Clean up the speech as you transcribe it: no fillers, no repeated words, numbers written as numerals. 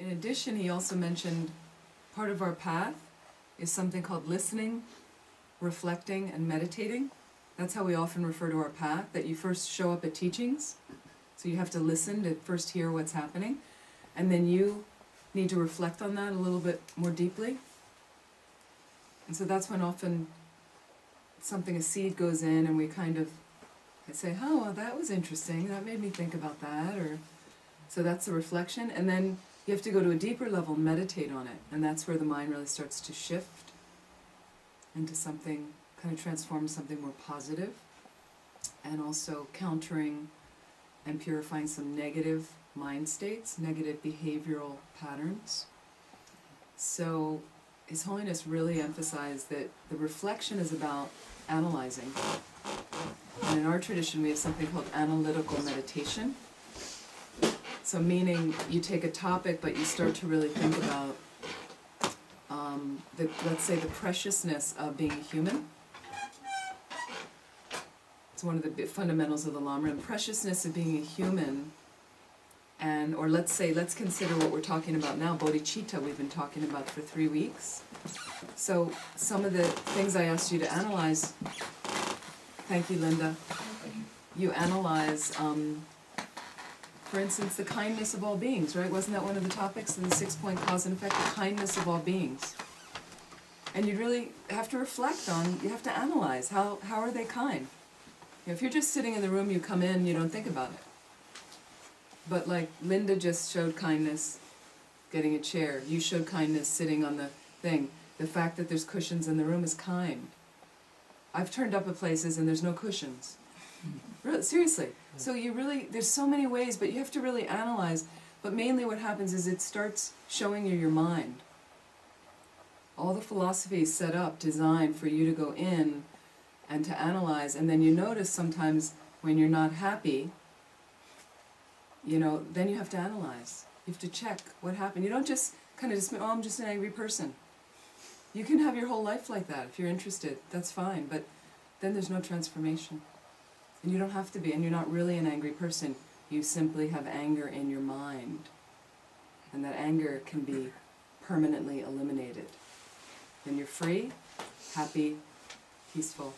In addition, he also mentioned part of our path is something called listening, reflecting, and meditating. That's how we often refer to our path, that you first show up at teachings. So you have to listen to first hear what's happening, and then you need to reflect on that a little bit more deeply. And so that's when often a seed goes in and we kind of say, oh, well, that was interesting, that made me think about that, or so that's the reflection. And then you have to go to a deeper level, meditate on it, and that's where the mind really starts to shift into something, kind of transform something more positive, and also countering and purifying some negative mind states, negative behavioral patterns. So His Holiness really emphasized that the reflection is about analyzing. And in our tradition we have something called analytical meditation. So meaning you take a topic but you start to really think about let's say the preciousness of being a human. It's one of the fundamentals of the Lama, and preciousness of being a human. And, or let's consider what we're talking about now, bodhicitta, we've been talking about for 3 weeks. So some of the things I asked you to analyze, thank you, Linda, you analyze, for instance, the kindness of all beings, right? Wasn't that one of the topics in the 6-point cause and effect, the kindness of all beings? And you really have to reflect on, you have to analyze, how are they kind? You know, if you're just sitting in the room, you come in, you don't think about it. But like Linda just showed kindness getting a chair. You showed kindness sitting on the thing. The fact that there's cushions in the room is kind. I've turned up at places and there's no cushions. Really, seriously. So you really, there's so many ways, but you have to really analyze. But mainly what happens is it starts showing you your mind. All the philosophy is set up, designed for you to go in and to analyze. And then you notice sometimes when you're not happy, you know, then you have to analyze. You have to check what happened. You don't just kind of dismiss, oh, I'm just an angry person. You can have your whole life like that if you're interested. That's fine. But then there's no transformation. And you don't have to be. And you're not really an angry person. You simply have anger in your mind. And that anger can be permanently eliminated. Then you're free, happy, peaceful.